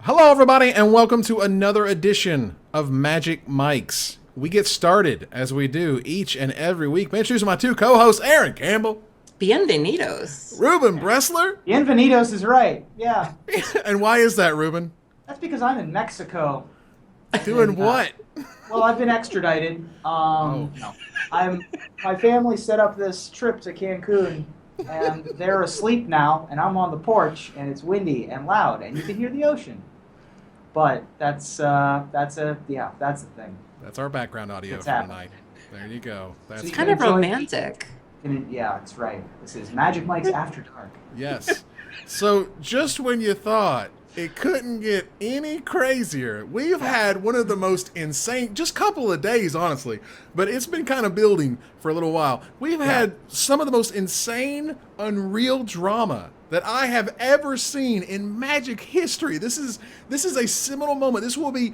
Hello, everybody, and welcome to another edition of Magic Mics. We get started, as we do each and every week. May I introduce my two co-hosts, Aaron Campbell. Bienvenidos. Ruben Bressler. Bienvenidos is right, yeah. And why is that, Ruben? That's because I'm in Mexico. Doing what? Well, I've been extradited. No. My family set up this trip to Cancun, and they're asleep now, and I'm on the porch, and it's windy and loud, and you can hear the ocean. But that's the thing. That's our background audio It's for happening. tonight. There you go. That's So you Kind of enjoy- romantic. Yeah, that's right. This is Magic Mike's After Dark. Yes. So just when you thought it couldn't get any crazier, we've had one of the most insane, just couple of days, honestly, but it's been kind of building for a little while. We've had some of the most insane, unreal drama that I have ever seen in Magic history. This is a seminal moment. This will be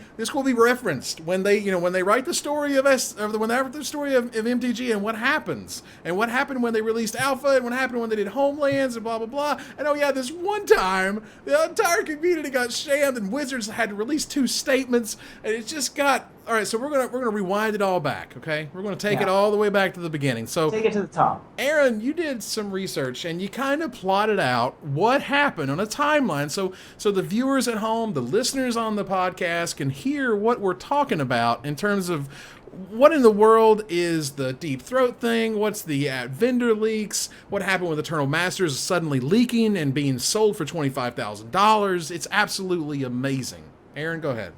referenced when they write the story of when they write the story of MTG and what happens and what happened when they released Alpha and what happened when they did Homelands and blah blah blah. And oh yeah, this one time the entire community got shammed and Wizards had to release 2 statements and it just got. All right, so we're gonna rewind it all back, okay? We're gonna take it all the way back to the beginning. So Take it to the top. Aaron, you did some research and you kind of plotted out what happened on a timeline, so the viewers at home, the listeners on the podcast, can hear what we're talking about in terms of what in the world is the Deep Throat thing? What's the VendorLeaks? What happened with Eternal Masters suddenly leaking and being sold for $25,000? It's absolutely amazing. Aaron, go ahead.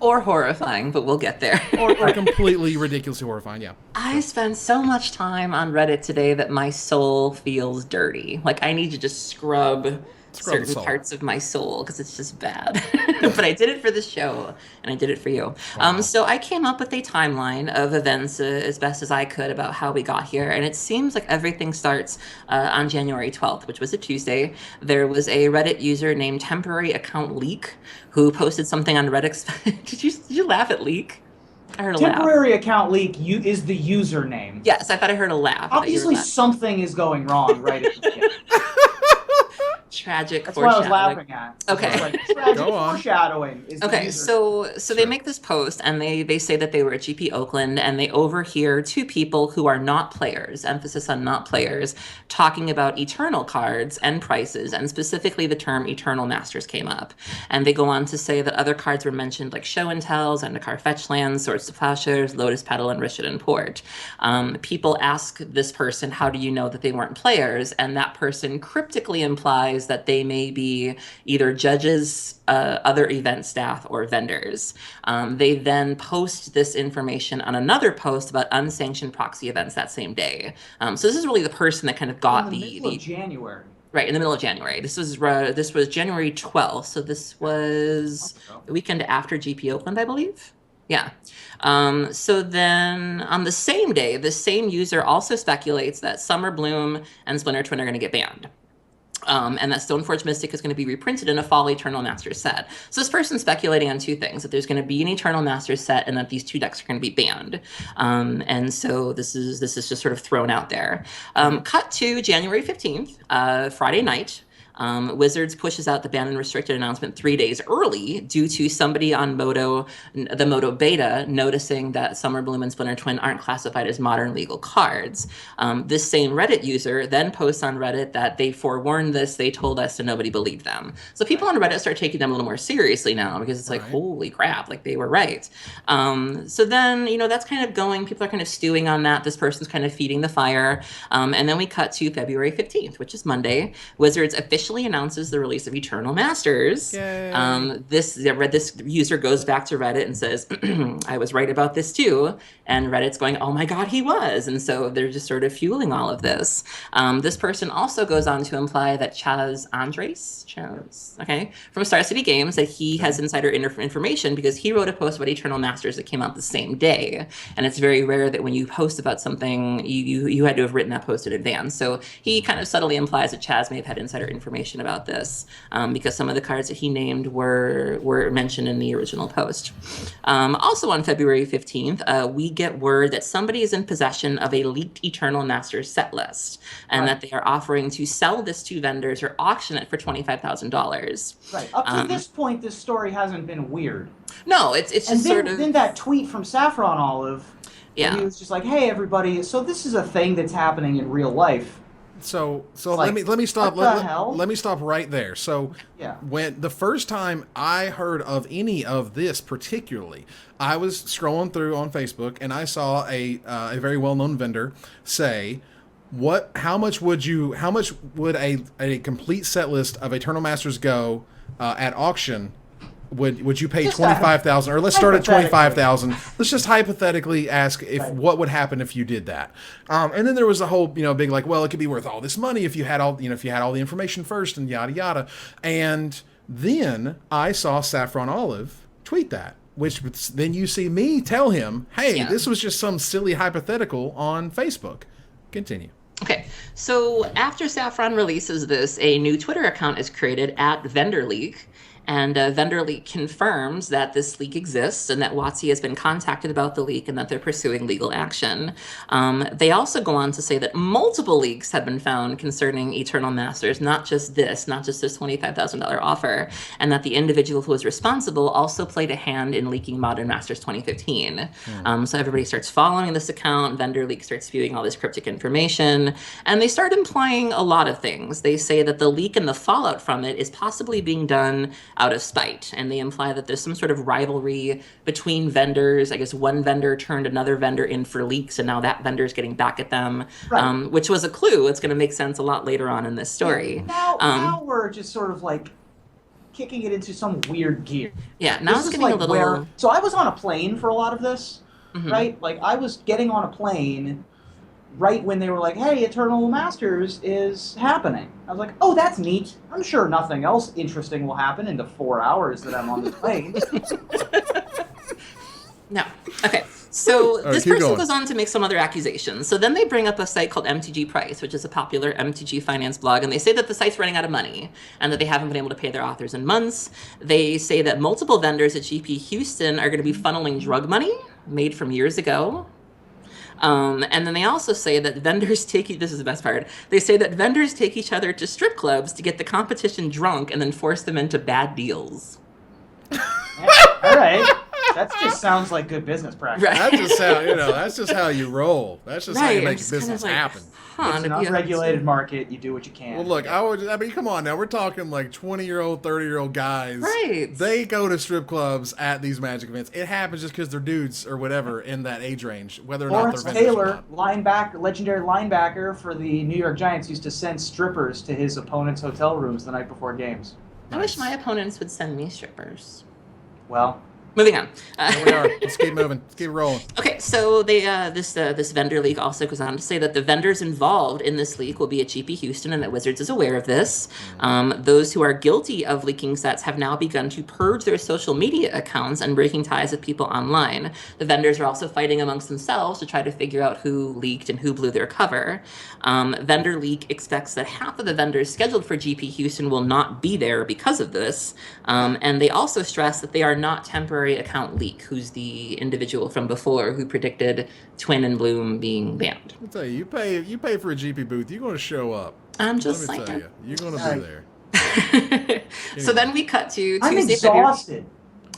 Or horrifying, but we'll get there. Or completely ridiculously horrifying, yeah. I spent so much time on Reddit today that my soul feels dirty. Like I need to just scrub the certain soul. parts of my soul because it's just bad. But I did it for the show, and I did it for you. Wow. So I came up with a timeline of events as best as I could about how we got here, and it seems like everything starts on January 12th, which was a Tuesday. There was a Reddit user named Temporary Account Leak who posted something on Reddit. Did you laugh at Leak? I heard a laugh. Temporary Account Leak is the username. Yes, I thought I heard a laugh. I thought you were Obviously, laughing. something is going wrong right at the beginning. Tragic That's what I was foreshadowing. laughing at. Okay. It's like, tragic Go on. foreshadowing is the Okay, user. so they make this post and they say that they were at GP Oakland and they overhear 2 people who are not players, emphasis on not players, talking about Eternal cards and prices, and specifically the term Eternal Masters came up. And they go on to say that other cards were mentioned like Show and Tells, Zendikar Fetchlands, Swords to Plowshares, Lotus Petal, and Rishadan Port. People ask this person, how do you know that they weren't players? And that person cryptically implies that they may be either judges, other event staff, or vendors. They then post this information on another post about unsanctioned proxy events that same day. So this is really the person that kind of got in the middle of January. right in the middle of January. This was January 12th, so this was the weekend after GP Oakland, I believe. Yeah. So then on the same day, the same user also speculates that Summer Bloom and Splinter Twin are going to get banned. And that Stoneforge Mystic is going to be reprinted in a fall Eternal Masters set. So this person's speculating on 2 things, that there's going to be an Eternal Masters set and that these 2 decks are going to be banned. And so this is just sort of thrown out there. Cut to January 15th, Friday night. Wizards pushes out the banned and restricted announcement 3 days early due to somebody on the Moto beta noticing that Summer Bloom and Splinter Twin aren't classified as modern legal cards. This same Reddit user then posts on Reddit that they forewarned this, they told us, and nobody believed them. So people on Reddit start taking them a little more seriously now because it's like, holy crap, like they were right. So then, that's kind of going, people are kind of stewing on that. This person's kind of feeding the fire. And then we cut to February 15th, which is Monday. Wizards officially announces the release of Eternal Masters. This user goes back to Reddit and says, I was right about this too. And Reddit's going, oh my God, he was. And so they're just sort of fueling all of this. This person also goes on to imply that Chaz Andres, from Star City Games, that he has insider information because he wrote a post about Eternal Masters that came out the same day. And it's very rare that when you post about something, you had to have written that post in advance. So he kind of subtly implies that Chaz may have had insider information information about this, because some of the cards that he named were mentioned in the original post. Also on February 15th, we get word that somebody is in possession of a leaked Eternal Masters set list, and that they are offering to sell this to vendors or auction it for $25,000. Right. Up to this point, this story hasn't been weird. No, it's just sort of... then that tweet from Saffron Olive, yeah, he was just like, "Hey, everybody, so this is a thing that's happening in real life." So like, let me stop. what the hell? Let me stop right there. So Yeah. when the first time I heard of any of this particularly, I was scrolling through on Facebook and I saw a very well-known vendor say, how much would a complete set list of Eternal Masters go at auction? Would you pay Just $25,000, or let's start at hypothetically. $25,000? Let's just hypothetically ask what would happen if you did that. And then there was a whole big like, well, it could be worth all this money if you had all the information first and yada yada. And then I saw Saffron Olive tweet that, which then you see me tell him, hey, this was just some silly hypothetical on Facebook. Continue. Okay, so after Saffron releases this, a new Twitter account is created at VendorLeak. And VendorLeak confirms that this leak exists and that WotC has been contacted about the leak and that they're pursuing legal action. They also go on to say that multiple leaks have been found concerning Eternal Masters, not just this $25,000 offer, and that the individual who was responsible also played a hand in leaking Modern Masters 2015. So everybody starts following this account. VendorLeak starts spewing all this cryptic information, and they start implying a lot of things. They say that the leak and the fallout from it is possibly being done out of spite, and they imply that there's some sort of rivalry between vendors. I guess one vendor turned another vendor in for leaks, and now that vendor is getting back at them, which was a clue. It's going to make sense a lot later on in this story. Now we're just sort of like kicking it into some weird gear. Yeah, now it's getting a little... So I was on a plane for a lot of this, right? Like, I was getting on a plane right when they were like, hey, Eternal Masters is happening. I was like, oh, that's neat. I'm sure nothing else interesting will happen in the 4 hours that I'm on the plane. No. Okay. So right, this person going. goes on to make some other accusations. So then they bring up a site called MTG Price, which is a popular MTG finance blog, and they say that the site's running out of money and that they haven't been able to pay their authors in months. They say that multiple vendors at GP Houston are going to be funneling drug money made from years ago. And then they also say that vendors this is the best part, they say that vendors take each other to strip clubs to get the competition drunk and then force them into bad deals. Yeah, all right. That just sounds like good business practice. Right. That's just how you roll. That's just how you make business happen. It's an unregulated market. You do what you can. Well, look, I mean, come on now. We're talking like 20-year-old, 30-year-old guys. Right. They go to strip clubs at these Magic events. It happens just because they're dudes or whatever in that age range, whether or Lawrence not they're vendors or Taylor, not. legendary linebacker for the New York Giants, used to send strippers to his opponent's hotel rooms the night before games. I wish my opponents would send me strippers. Well, moving on. Here we are. Let's keep moving. Let's keep rolling. Okay, so they this vendor leak also goes on to say that the vendors involved in this leak will be at GP Houston and that Wizards is aware of this. Those who are guilty of leaking sets have now begun to purge their social media accounts and breaking ties with people online. The vendors are also fighting amongst themselves to try to figure out who leaked and who blew their cover. Vendor Leak expects that half of the vendors scheduled for GP Houston will not be there because of this. And they also stress that they are not temporary account leak, who's the individual from before who predicted Twin and Bloom being banned. I'll tell you, you pay for a GP booth, you're going to show up. I'm just Let me saying. tell you, you're going to be there. So then we cut to I'm Tuesday, exhausted.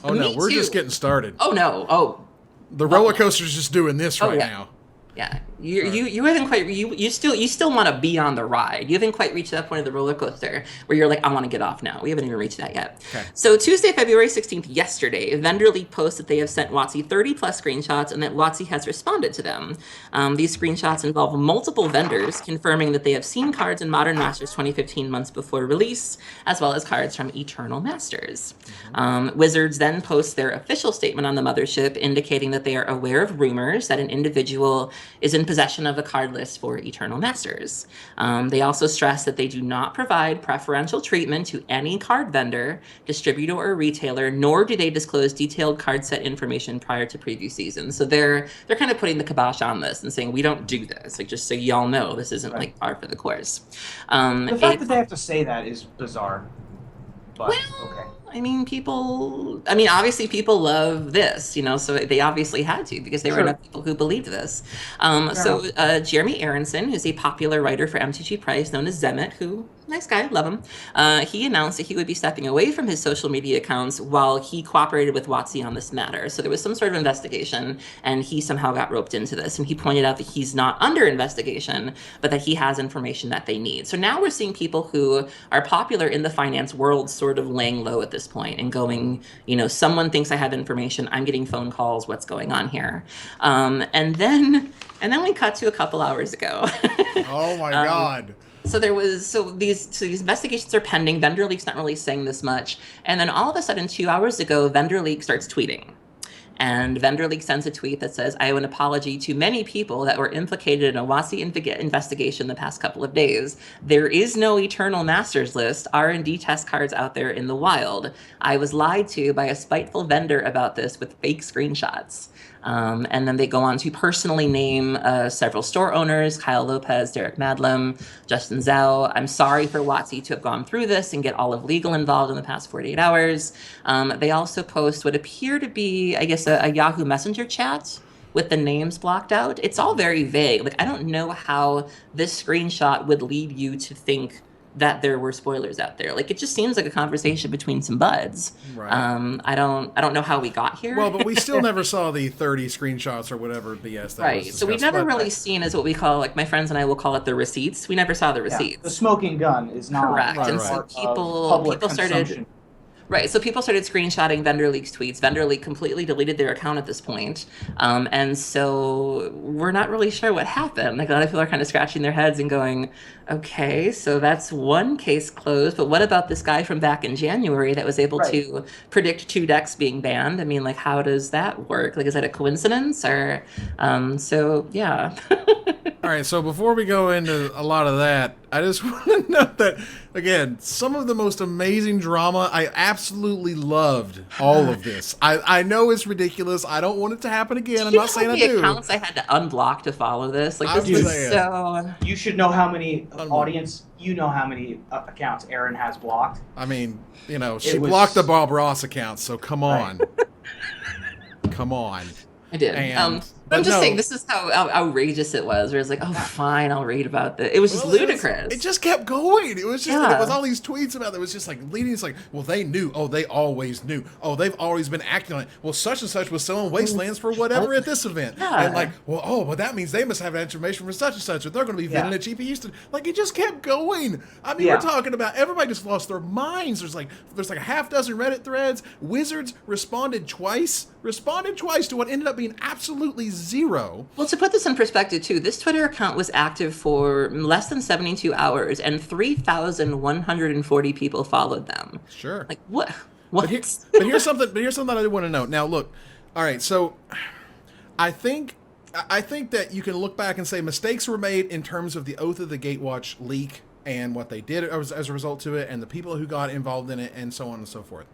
Oh no, Me we're too. just getting started. Oh no! Oh The roller coaster's just doing this right yeah. now. yeah. You haven't quite you still want to be on the ride. You haven't quite reached that point of the roller coaster where you're like, I want to get off now. We haven't even reached that yet. Okay. So Tuesday, February 16th, yesterday, VendorLeak posts that they have sent WotC 30 plus screenshots and that WotC has responded to them. These screenshots involve multiple vendors confirming that they have seen cards in Modern Masters 2015 months before release, as well as cards from Eternal Masters. Wizards then posts their official statement on the mothership indicating that they are aware of rumors that an individual is in possession of a card list for Eternal Masters. They also stress that they do not provide preferential treatment to any card vendor, distributor, or retailer, nor do they disclose detailed card set information prior to preview season. So they're kind of putting the kibosh on this and saying, we don't do this. Like, just so y'all know, this isn't like par for the course. The fact that they have to say that is bizarre. But, well, okay. I mean, obviously people love this, so they obviously had to because there were enough people who believed this. Jeremy Aronson, who's a popular writer for MTG Price, known as Zemet, who, nice guy, love him, he announced that he would be stepping away from his social media accounts while he cooperated with WotC on this matter. So there was some sort of investigation, and he somehow got roped into this. And he pointed out that he's not under investigation, but that he has information that they need. So now we're seeing people who are popular in the finance world sort of laying low at this point and going, someone thinks I have information, I'm getting phone calls, what's going on here? And then we cut to a couple hours ago. Oh my God. So these investigations are pending. VendorLeaks not really saying this much. And then all of a sudden, 2 hours ago, VendorLeaks starts tweeting. And VendorLeaks sends a tweet that says, I owe an apology to many people that were implicated in a WotC investigation the past couple of days. There is no Eternal Masters list R&D test cards out there in the wild. I was lied to by a spiteful vendor about this with fake screenshots. And then they go on to personally name several store owners, Kyle Lopez, Derek Madlam, Justin Zhao. I'm sorry for WotC to have gone through this and get all of legal involved in the past 48 hours. They also post what appear to be, I guess, a Yahoo Messenger chat with the names blocked out. It's all very vague. Like, I don't know how this screenshot would lead you to think that there were spoilers out there. Like, it just seems like a conversation between some buds. Right. I don't know how we got here. Well, but we still never saw the 30 screenshots or whatever BS that right. was So we've never really seen as what we call, like my friends and I will call it the receipts. We never saw the receipts. Yeah, the smoking gun is not correct. Right, and right. so people started. Right, so people started screenshotting VendorLeaks tweets. VendorLeak completely deleted their account at this point. And so we're not really sure what happened. Like, a lot of people are kind of scratching their heads and going, okay, so that's one case closed, but what about this guy from back in January that was able to predict 2 decks being banned? I mean, like, how does that work? Like, is that a coincidence? Or, so, yeah. All right, so before we go into a lot of that, I just want to note that, again, some of the most amazing drama, I absolutely loved all of this. I know it's ridiculous. I don't want it to happen again. I'm not saying I do. The accounts I had to unblock to follow this. Like, this is so... You should know how many how many accounts Aaron has blocked. I mean, she blocked the Bob Ross account, so come on. Come on. I did. I'm just saying, this is how outrageous it was. Where it's like, oh, fine, I'll read about this. It was just ludicrous. It just kept going. It was just, it was all these tweets about it. It was just like leading. It's like, well, they knew. Oh, they always knew. Oh, they've always been acting on it. Well, such and such was selling wastelands for whatever at this event. Yeah. And like, well, that means they must have information from such and such, or they're going to be vending at GP Houston. Like, it just kept going. I mean, we're talking about everybody just lost their minds. There's like a half dozen Reddit threads. Wizards responded twice to what ended up being absolutely zero. Well, to put this in perspective, too, this Twitter account was active for less than 72 hours, and 3,140 people followed them. Sure. Like, what? But here's something I do want to note. Now, look, all right, so I think that you can look back and say mistakes were made in terms of the Oath of the Gatewatch leak and what they did as a result to it, and the people who got involved in it, and so on and so forth.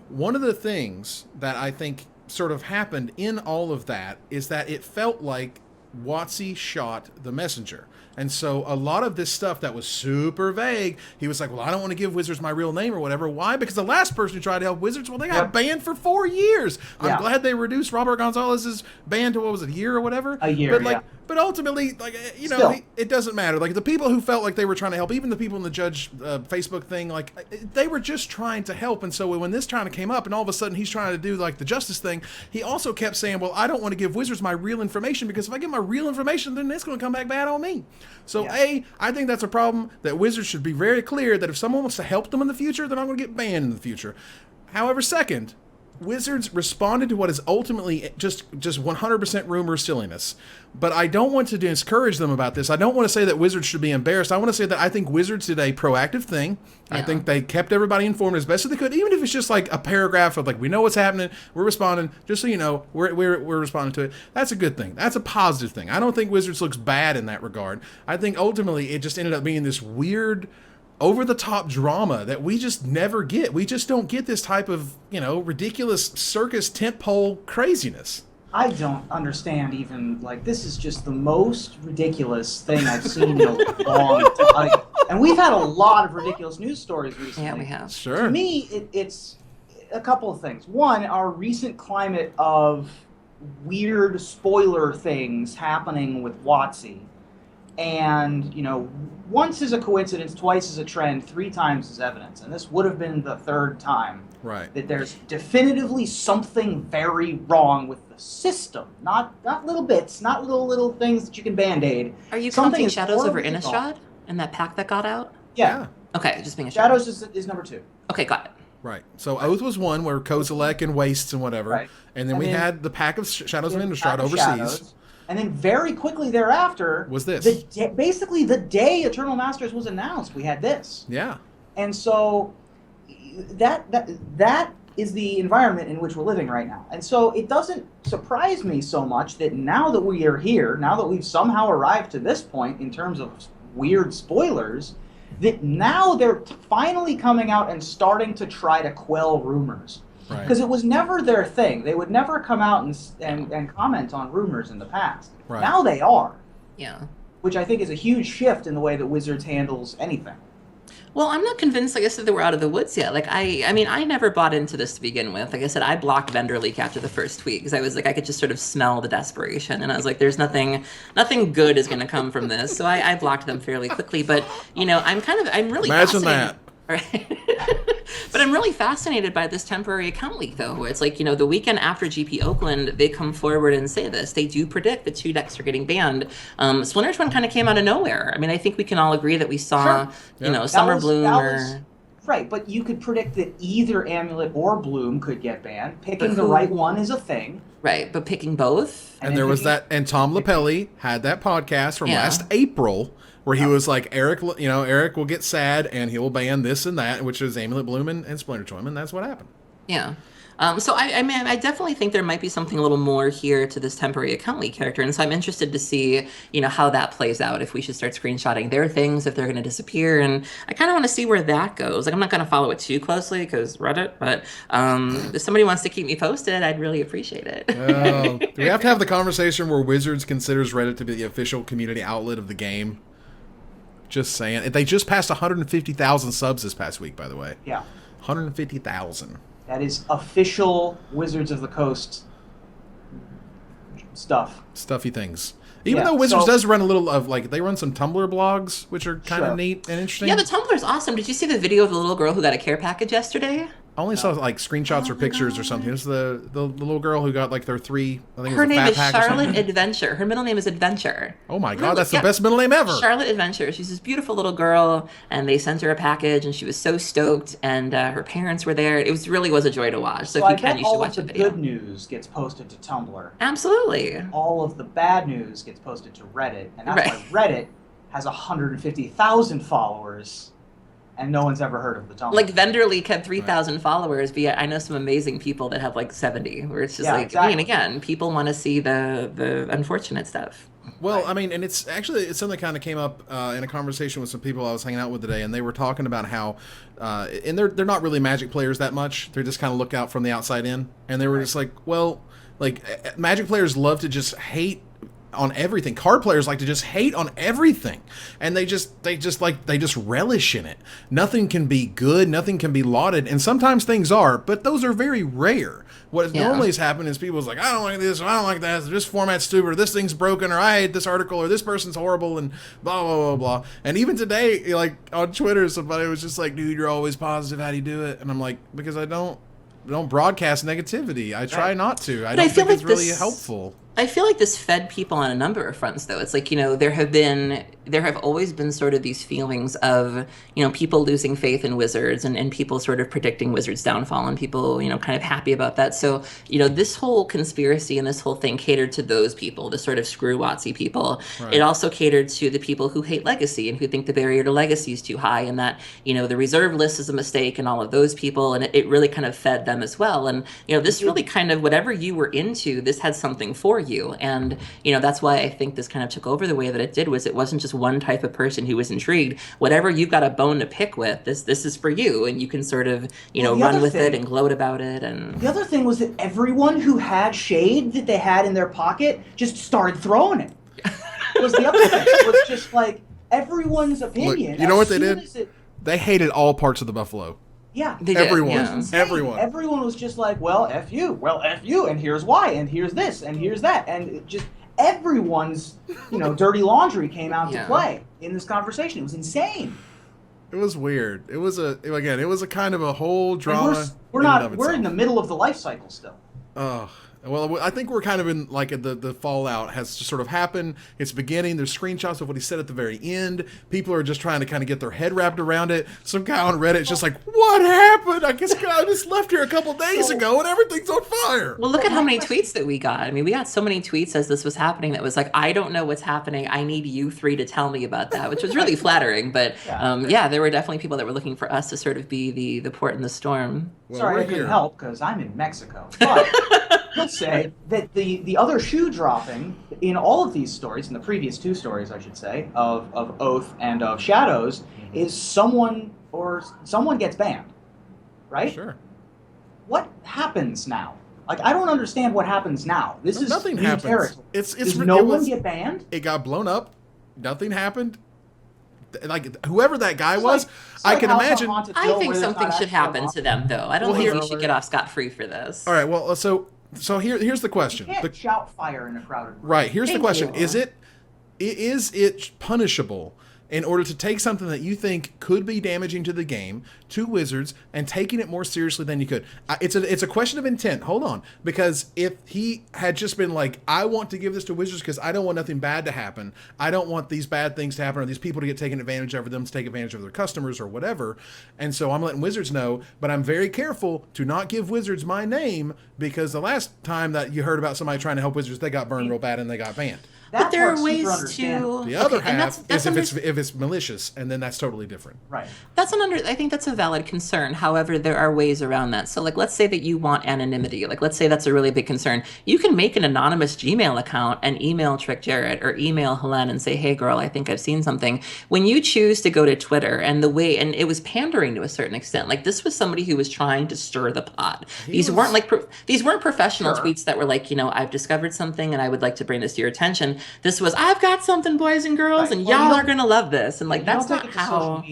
One of the things that I think sort of happened in all of that is that it felt like WotC shot the messenger. And so a lot of this stuff that was super vague, he was like, well, I don't want to give Wizards my real name or whatever. Why? Because the last person who tried to help Wizards, well, they got banned for 4 years. I'm glad they reduced Robert Gonzalez's ban to, what was it, a year or whatever? A year, But ultimately, like, it doesn't matter. Like, the people who felt like they were trying to help, even the people in the Judge Facebook thing, like, they were just trying to help. And so when this kind of came up and all of a sudden he's trying to do, like, the justice thing, he also kept saying, well, I don't want to give Wizards my real information, because if I give my real information, then it's going to come back bad on me. So, I think that's a problem that Wizards should be very clear that if someone wants to help them in the future, they're not going to get banned in the future. However, second, Wizards responded to what is ultimately just 100% rumor silliness. But I don't want to discourage them about this. I don't want to say that Wizards should be embarrassed. I want to say that I think Wizards did a proactive thing. Yeah. I think they kept everybody informed as best as they could, even if it's just like a paragraph of like, we know what's happening, we're responding, just so you know, we're responding to it. That's a good thing. That's a positive thing. I don't think Wizards looks bad in that regard. I think ultimately it just ended up being this weird, over-the-top drama that we just never get. We just don't get this type of, ridiculous circus tentpole craziness. I don't understand even, this is just the most ridiculous thing I've seen in a long time. And we've had a lot of ridiculous news stories recently. Yeah, we have. Sure. To me, it's a couple of things. One, our recent climate of weird spoiler things happening with WotC. And, once is a coincidence, twice is a trend, 3 times is evidence. And this would have been the 3rd time. Right. That there's definitively something very wrong with the system. Not little bits, not little things that you can Band-Aid. Are you Something counting is Shadows over horribly Innistrad wrong. and that pack that got out? Yeah. Okay, just being a sure. Shadows is number 2. Okay, got it. Right. So Oath was one where Kozilek and Wastes and whatever. Right. And then we had the pack of Shadows of Innistrad overseas. Shadows. And then very quickly thereafter was this. Basically the day Eternal Masters was announced, we had this. Yeah. And so that is the environment in which we're living right now. And so it doesn't surprise me so much that now that we are here, now that we've somehow arrived to this point in terms of weird spoilers, that now they're finally coming out and starting to try to quell rumors. Because it was never their thing. They would never come out and comment on rumors in the past. Right. Now they are. Yeah. Which I think is a huge shift in the way that Wizards handles anything. Well, I'm not convinced, like I said, that we're out of the woods yet. I mean, I never bought into this to begin with. Like I said, I blocked VendorLeak after the first tweet because I was like, I could just sort of smell the desperation. And I was like, there's nothing good is going to come from this. So I blocked them fairly quickly. But, I'm really Imagine that. Right. But I'm really fascinated by this temporary account leak, though, where it's like, the weekend after GP Oakland, they come forward and say this. They do predict that 2 decks are getting banned. Splinter Twin kind of came out of nowhere. I mean, I think we can all agree that we saw, Summer Bloom Right, but you could predict that either Amulet or Bloom could get banned. Picking the right one is a thing. Right, but picking both? And there was that, and Tom Lapelli had that podcast from last April where he was like, Eric will get sad and he will ban this and that, which is Amulet Bloom and Splinter Twin, and that's what happened. Yeah. So I definitely think there might be something a little more here to this temporary account leak character, and so I'm interested to see, how that plays out. If we should start screenshotting their things, if they're going to disappear, and I kind of want to see where that goes. Like, I'm not going to follow it too closely because Reddit, but if somebody wants to keep me posted, I'd really appreciate it. Do we have to have the conversation where Wizards considers Reddit to be the official community outlet of the game? Just saying. They just passed 150,000 subs this past week, by the way. Yeah. 150,000. That is official Wizards of the Coast stuff. Stuffy things. Even though Wizards does run a little of, they run some Tumblr blogs, which are kind of neat and interesting. Yeah, the Tumblr's awesome. Did you see the video of the little girl who got a care package yesterday? I only saw screenshots or pictures or something. It was the little girl who got their 3. I think her it was name a is fat pack Charlotte Adventure. Her middle name is Adventure. Oh my God, that's the best middle name ever. Charlotte Adventure. She's this beautiful little girl, and they sent her a package, and she was so stoked. And her parents were there. It really was a joy to watch. So if you can, you should watch the video. All of the good news gets posted to Tumblr. Absolutely. All of the bad news gets posted to Reddit, and that's why Reddit has 150,000 followers. And no one's ever heard of the Tumblr. Like VendorLeak had 3,000 followers, but yet I know some amazing people that have 70, where it's just exactly. I mean, again, people want to see the unfortunate stuff. Well, I mean, and it's something that kind of came up in a conversation with some people I was hanging out with today, and they were talking about how, and they're not really Magic players that much. They're just kind of look out from the outside in, and they were just like, well, Magic players love to just hate on everything. Card players like to just hate on everything, and they just relish in it. Nothing can be good, nothing can be lauded, and sometimes things are, but those are very rare. What normally has happened is people's like, I don't like this, or I don't like that, this format's stupid, or this thing's broken, or I hate this article, or this person's horrible, and blah blah blah blah. And even today, on Twitter, somebody was just like, dude, you're always positive, how do you do it? And I'm like, because I don't broadcast negativity. I try not to. I don't think it's really helpful. I feel like this fed people on a number of fronts, though. It's like, there have always been sort of these feelings of, people losing faith in wizards and people sort of predicting wizards' downfall and people, kind of happy about that. So, this whole conspiracy and this whole thing catered to those people, the sort of screw WotC people. Right. It also catered to the people who hate legacy and who think the barrier to legacy is too high and that, the reserve list is a mistake and all of those people. And it really kind of fed them as well. And, this really kind of, whatever you were into, this had something for you. And, that's why I think this kind of took over the way that it did, was it wasn't just one type of person who was intrigued. Whatever you've got a bone to pick with, this is for you. And you can sort of, run with it and gloat about it. And the other thing was that everyone who had shade that they had in their pocket just started throwing it. Was the other thing. It was just like everyone's opinion. Look, you know what they did? They hated all parts of the buffalo. Yeah. Everyone. Yeah. Everyone. Everyone was just like, well, F you, and here's why, and here's this, and here's that. And it just everyone's, dirty laundry came out to play in this conversation. It was insane. It was weird. It was a kind of a whole drama. We're in the middle of the life cycle still. Oh. Well, I think we're kind of in, like, the fallout has just sort of happened. It's beginning. There's screenshots of what he said at the very end. People are just trying to kind of get their head wrapped around it. Some guy on Reddit is just like, what happened? I guess I just left here a couple days ago and everything's on fire. Well, look at how many tweets that we got. I mean, we got so many tweets as this was happening that was like, I don't know what's happening. I need you three to tell me about that, which was really flattering. But there were definitely people that were looking for us to sort of be the port in the storm. Well, sorry, I couldn't help because I'm in Mexico. But let's say that the other shoe dropping in all of these stories, in the previous two stories, I should say, of Oath and of Shadows, is someone gets banned, right? Sure. What happens now? Like, I don't understand what happens now. This is nothing new happens. territory. Does no one get banned? It got blown up. Nothing happened. Like, whoever that guy was, I can imagine. I think something should happen to them, though. I don't think we should get off scot-free for this. All right. Well, so here's the question. You can't shout fire in a crowded room. Right. Here's the question: Is it punishable in order to take something that you think could be damaging to the game, to Wizards, and taking it more seriously than you could? It's a question of intent. Hold on, because if he had just been like, I want to give this to Wizards because I don't want nothing bad to happen. I don't want these bad things to happen or these people to get taken advantage of, or them to take advantage of their customers or whatever. And so I'm letting Wizards know, but I'm very careful to not give Wizards my name, because the last time that you heard about somebody trying to help Wizards, they got burned real bad and they got banned. But there are ways to. The other half is if it's malicious, and then that's totally different. Right. I think that's a valid concern. However, there are ways around that. So, like, let's say that you want anonymity. Like, let's say that's a really big concern. You can make an anonymous Gmail account and email Trick Jarrett or email Helene and say, "Hey, girl, I think I've seen something." When you choose to go to Twitter, and it was pandering to a certain extent. Like, this was somebody who was trying to stir the pot. These weren't professional tweets that were like, I've discovered something and I would like to bring this to your attention. This was, I've got something, boys and girls, and y'all are gonna love this. And like, that's not how.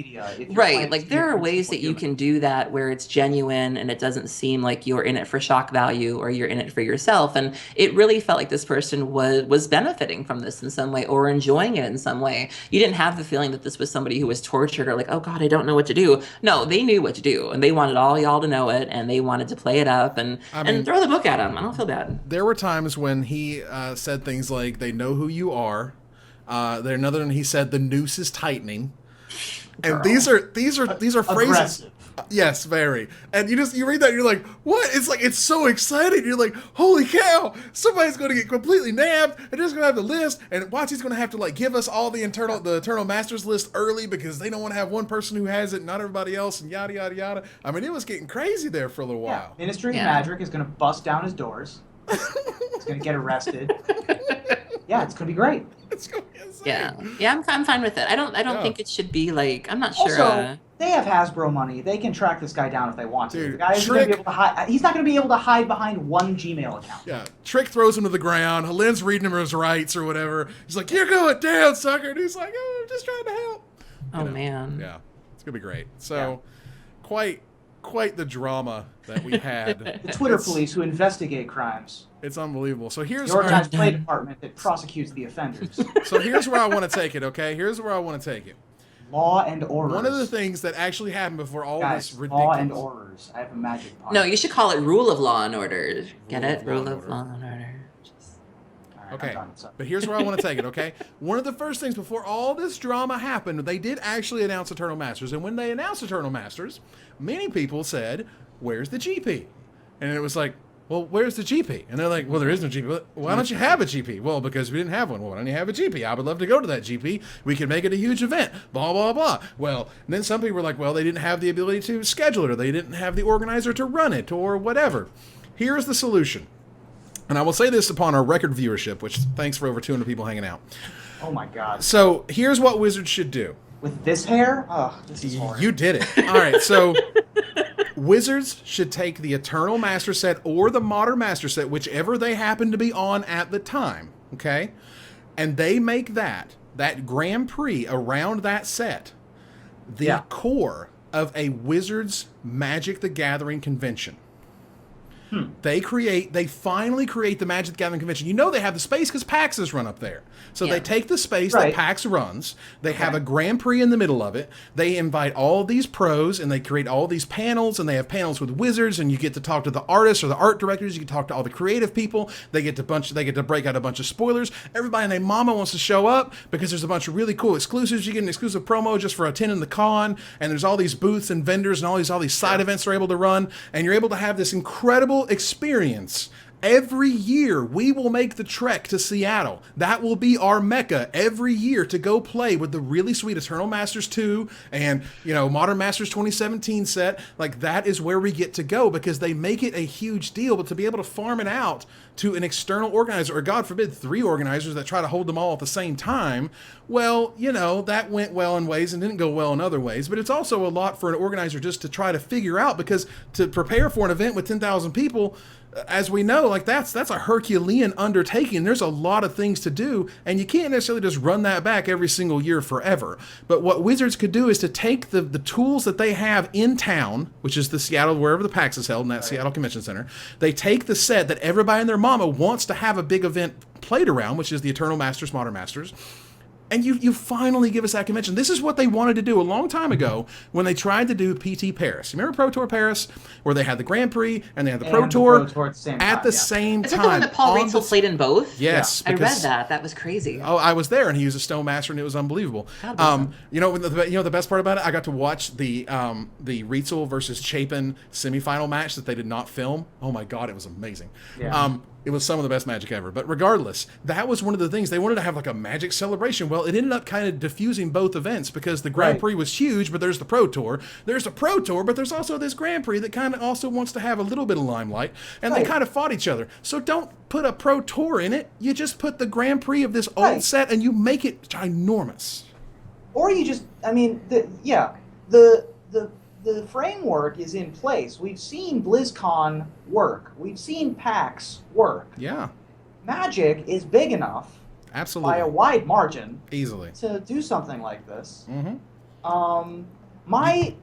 Right. Like, there are ways that you can do that where it's genuine and it doesn't seem like you're in it for shock value or you're in it for yourself. And it really felt like this person was benefiting from this in some way or enjoying it in some way. You didn't have the feeling that this was somebody who was tortured or like, oh God, I don't know what to do. No, they knew what to do, and they wanted all y'all to know it, and they wanted to play it up and throw the book at him. I don't feel bad. There were times when he said things like, "They know who you are." Another one, he said, "The noose is tightening." Girl. And these are phrases. Aggressive. Yes, very. And you read that and you're like, what? It's so exciting. You're like, holy cow, somebody's going to get completely nabbed and just going to have the list, and WotC's going to have to like give us all the Eternal Masters list early because they don't want to have one person who has it, not everybody else, and yada yada yada. I mean, it was getting crazy there for a little while. Ministry of Magic is going to bust down his doors. He's going to get arrested. Yeah, it's going to be great. It's going to be insane. Yeah, I'm fine with it. I don't think it should be like, I'm not sure. Also, they have Hasbro money. They can track this guy down if they want to. Dude, the guy isn't going to be able to hide. He's not going to be able to hide behind one Gmail account. Yeah, Trick throws him to the ground. Helene's reading him his rights or whatever. He's like, "You're going down, sucker." And he's like, "Oh, I'm just trying to help." Oh man. Yeah, it's gonna be great. So, quite the drama that we had. The Twitter police who investigate crimes. It's unbelievable. So here's the organized play department that prosecutes the offenders. So here's where I want to take it. Okay, here's where I want to take it. Law and orders. One of the things that actually happened before all this ridiculous. Law and orders. I have a magic part. No, you should call it rule of law and order. Get it? Rule of law and order. right, Okay, I'm done. Sorry. but here's where I want to take it, okay? One of the first things before all this drama happened, they did actually announce Eternal Masters. And when they announced Eternal Masters, many people said, where's the GP? And it was like, well, where's the GP? And they're like, well, there is no GP. Well, why don't you have a GP? Well, because we didn't have one. Well, why don't you have a GP? I would love to go to that GP. We could make it a huge event. Blah, blah, blah. Well, and then some people were like, well, they didn't have the ability to schedule it, or they didn't have the organizer to run it, or whatever. Here's the solution. And I will say this upon our record viewership, which thanks for over 200 people hanging out. Oh my God. So here's what Wizards should do. With this hair? Oh, this is horrible. You did it. All right, so Wizards should take the Eternal Master Set or the Modern Master Set, whichever they happen to be on at the time, okay? And they make that Grand Prix around that set the core of a Wizards Magic the Gathering convention. They finally create the Magic the Gathering convention. You know they have the space because PAX is run up there. So they take the space that PAX runs. They have a Grand Prix in the middle of it. They invite all these pros and they create all these panels, and they have panels with wizards, and you get to talk to the artists or the art directors. You can talk to all the creative people. They get to break out a bunch of spoilers. Everybody and their mama wants to show up because there's a bunch of really cool exclusives. You get an exclusive promo just for attending the con, and there's all these booths and vendors and all these side events they're able to run, and you're able to have this incredible experience. Every year we will make the trek to Seattle. That will be our mecca every year to go play with the really sweet Eternal Masters 2 and, Modern Masters 2017 set. Like, that is where we get to go because they make it a huge deal. But to be able to farm it out to an external organizer, or God forbid 3 organizers that try to hold them all at the same time, well, that went well in ways and didn't go well in other ways. But it's also a lot for an organizer just to try to figure out, because to prepare for an event with 10,000 people, as we know, like that's a Herculean undertaking. There's a lot of things to do, and you can't necessarily just run that back every single year forever. But what Wizards could do is to take the tools that they have in town, which is the Seattle, wherever the PAX is held, in that Seattle Convention Center. They take the set that everybody and their mama wants to have a big event played around, which is the Eternal Masters, Modern Masters. And you finally give us that convention. This is what they wanted to do a long time ago when they tried to do PT Paris. You remember Pro Tour Paris, where they had the Grand Prix and they had the Pro Tour at the same time. Is that the one that Paul Rachel played in both? Yes. I read that. That was crazy. Oh, I was there, and he was a Stone Master, and it was unbelievable. The best part about it, I got to watch the Rietzel versus Chapin semifinal match that they did not film. Oh my God, it was amazing. Yeah. It was some of the best Magic ever. But regardless, that was one of the things. They wanted to have like a Magic celebration. Well, it ended up kind of diffusing both events because the Grand Prix was huge, but there's the Pro Tour. There's the Pro Tour, but there's also this Grand Prix that kind of also wants to have a little bit of limelight. And they kind of fought each other. So don't put a Pro Tour in it. You just put the Grand Prix of this old set and you make it ginormous. Or you just, the framework is in place. We've seen BlizzCon work. We've seen PAX work. Yeah. Magic is big enough, absolutely, by a wide margin, easily, to do something like this. Mm-hmm. My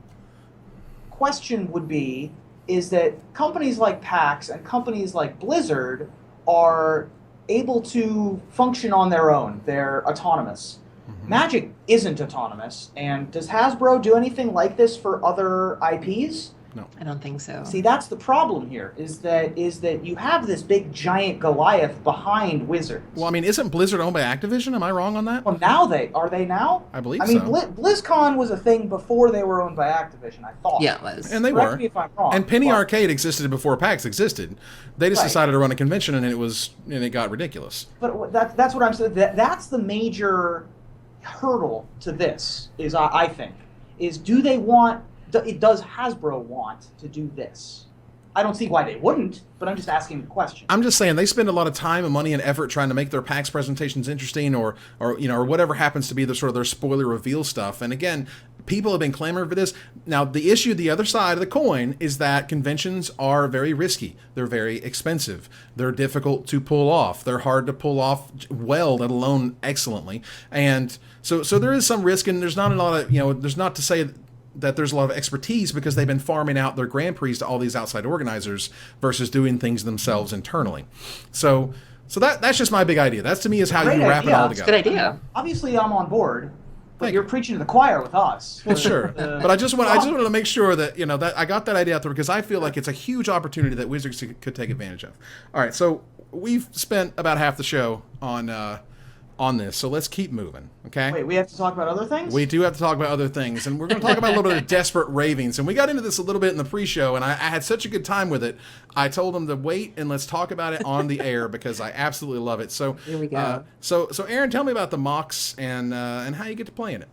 question would be, is that companies like PAX and companies like Blizzard are able to function on their own. They're autonomous. Magic isn't autonomous, and does Hasbro do anything like this for other IPs? No. I don't think so. See, that's the problem here, is that you have this big giant Goliath behind Wizards. Well, I mean, isn't Blizzard owned by Activision? Am I wrong on that? Well, now are they now? I believe so. I mean, BlizzCon was a thing before they were owned by Activision, I thought. Yeah, it was. And they Correct were. me if I'm wrong. And Penny Arcade existed before PAX existed. They just decided to run a convention, and it got ridiculous. But that's what I'm saying. That's the major hurdle to this, is I think, is does Hasbro want to do this? I don't see why they wouldn't, but I'm just asking the question. I'm just saying they spend a lot of time and money and effort trying to make their PAX presentations interesting, or whatever happens to be the sort of their spoiler reveal stuff. And again, people have been clamoring for this. Now, the issue, the other side of the coin, is that conventions are very risky. They're very expensive. They're difficult to pull off. They're hard to pull off well, let alone excellently. And so there is some risk, and there's not a lot of, there's not to say that there's a lot of expertise, because they've been farming out their Grand Prix to all these outside organizers versus doing things themselves internally. So that's just my big idea. That's, to me, is how you wrap it all together. Good idea. Obviously, I'm on board, Thank you're you. preaching to the choir with us. Well, sure, but I just wanted to make sure that that I got that idea out there because I feel like it's a huge opportunity that Wizards could take advantage of. All right, so we've spent about half the show on this, so let's keep moving. Okay. Wait, we have to talk about other things? We do have to talk about other things, and we're going to talk about a little bit of desperate ravings. And we got into this a little bit in the pre-show, and I had such a good time with it. I told them to wait and let's talk about it on the air because I absolutely love it. So here we go. So Aaron, tell me about the mocks and how you get to play in it.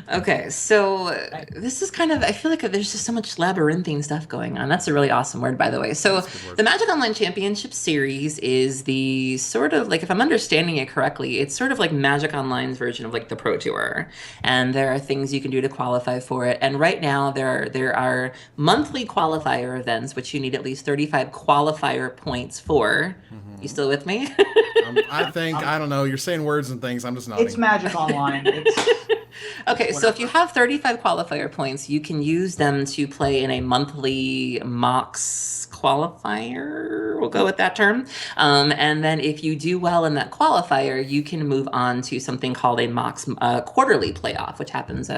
Okay, so this is kind of, I feel like there's just so much labyrinthine stuff going on. That's a really awesome word, by the way. So the Magic Online Championship Series is the sort of, like, if I'm understanding it correctly, it's sort of like Magic Online's version of like the Pro Tour. And there are things you can do to qualify for it. And right now there are monthly qualifier events, which you need at least 35 qualifier points for. Mm-hmm. You still with me? I think, I don't know, you're saying words and things, I'm just nodding. It's Magic Online. Okay, so if you have 35 qualifier points, you can use them to play in a monthly MOX qualifier. We'll go with that term. And then if you do well in that qualifier, you can move on to something called a MOX quarterly playoff, which happens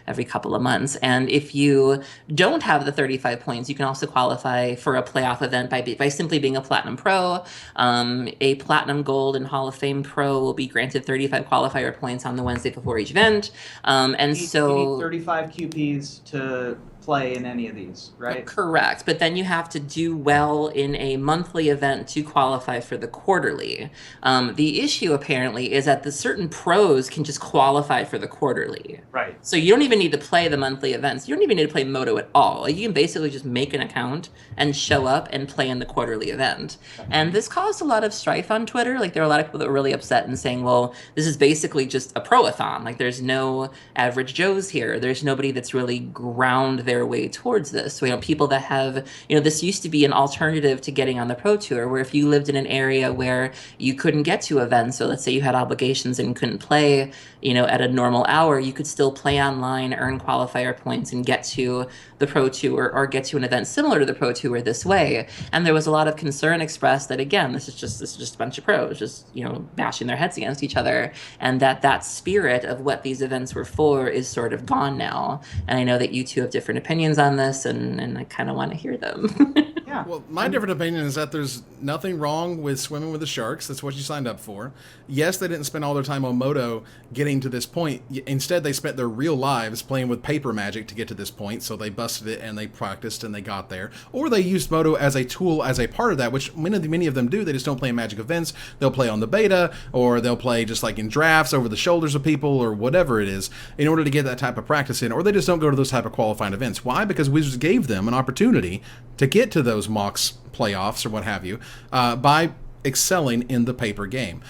every couple of months. And if you don't have the 35 points, you can also qualify for a playoff event by simply being a Platinum Pro. A Platinum, Gold, and Hall of Fame Pro will be granted 35 qualifier points on the Wednesday before each event. You need 35 QPs to play in any of these, right? Correct. But then you have to do well in a monthly event to qualify for the quarterly. The issue apparently is that the certain pros can just qualify for the quarterly. Right. So you don't even need to play the monthly events. You don't even need to play Moto at all. Like, you can basically just make an account and show up and play in the quarterly event. And this caused a lot of strife on Twitter. Like, there were a lot of people that were really upset and saying, well, this is basically just a pro-a-thon. Like, there's no average Joes here. There's nobody that's really ground their way towards this. So, people that have, this used to be an alternative to getting on the Pro Tour, where if you lived in an area where you couldn't get to events, so let's say you had obligations and couldn't play, at a normal hour, you could still play online, earn qualifier points, and get to the Pro Tour or get to an event similar to the Pro Tour this way. And there was a lot of concern expressed that, again, this is just a bunch of pros just, bashing their heads against each other, and that spirit of what these events were for is sort of gone now. And I know that you two have different opinions on this, and I kind of want to hear them. Yeah. Well, my different opinion is that there's nothing wrong with swimming with the sharks. That's what you signed up for. Yes, they didn't spend all their time on Moto getting to this point. Instead, they spent their real lives playing with paper Magic to get to this point. So they busted it and they practiced and they got there. Or they used Moto as a tool, as a part of that, which many of them do. They just don't play in Magic events. They'll play on the beta, or they'll play just like in drafts over the shoulders of people, or whatever it is, in order to get that type of practice in. Or they just don't go to those type of qualifying events. Why? Because Wizards gave them an opportunity to get to those MOX playoffs or what have you by excelling in the paper game,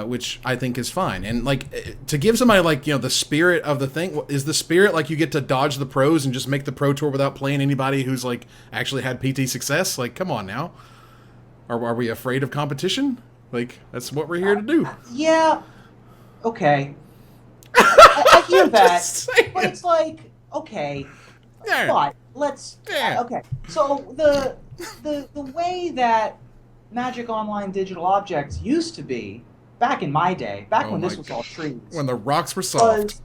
which I think is fine. And like, to give somebody like, the spirit of the thing, is the spirit like you get to dodge the pros and just make the Pro Tour without playing anybody who's like actually had PT success? Like, come on now. Are we afraid of competition? Like, that's what we're here to do. Yeah. Okay. I hear that, but it's like, okay, Yeah. but let's. Yeah. Okay. So the way that Magic Online digital objects used to be back in my day, back when this was all trees, When the rocks were soft.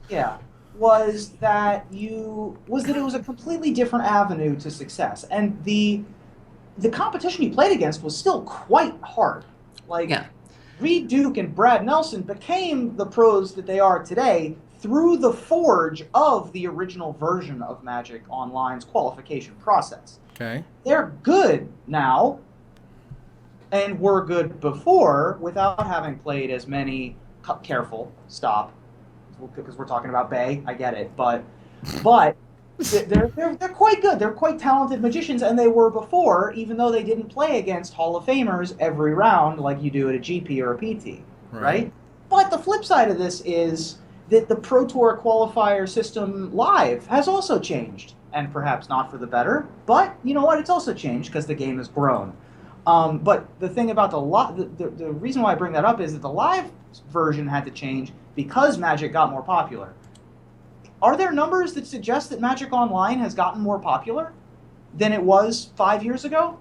was that it was a completely different avenue to success, and the competition you played against was still quite hard. Like, Reed Duke and Brad Nelson became the pros that they are today through the forge of the original version of Magic Online's qualification process. Okay. They're good now, and were good before, without having played as many. Careful, stop, because we're talking about Bay. I get it, but they're quite good. They're quite talented magicians, and they were before, even though they didn't play against Hall of Famers every round like you do at a GP or a PT, right? But the flip side of this is that the Pro Tour qualifier system live has also changed, and perhaps not for the better, but you know what? It's also changed because the game has grown. But the thing about the reason why I bring that up is that the live version had to change because Magic got more popular. Are there numbers that suggest that Magic Online has gotten more popular than it was 5 years ago?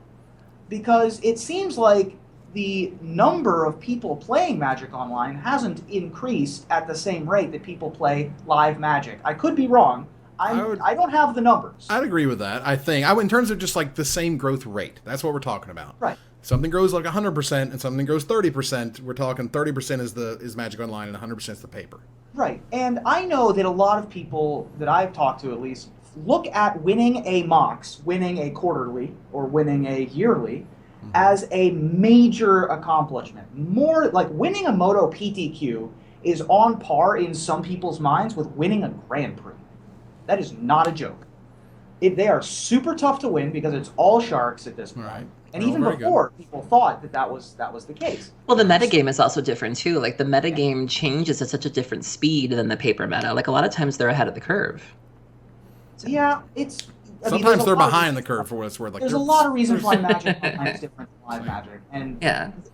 Because it seems like the number of people playing Magic Online hasn't increased at the same rate that people play live Magic. I could be wrong. I don't have the numbers. I'd agree with that. I think in terms of just like the same growth rate. That's what we're talking about. Right. Something grows like 100% and something grows 30%. We're talking 30% is Magic Online and 100% is the paper. Right. And I know that a lot of people that I've talked to, at least, look at winning a MOX, winning a quarterly, or winning a yearly, as a major accomplishment. More like winning a Moto PTQ is on par in some people's minds with winning a Grand Prix. That is not a joke. They are super tough to win because it's all sharks at this point. Right. And even before, people thought that was the case. Well, the metagame is also different too. Like the metagame changes at such a different speed than the paper meta. Like a lot of times they're ahead of the curve. Yeah, sometimes they're behind the curve for what it's worth. Like there's a lot of reasons why Magic Online is different from live Magic, and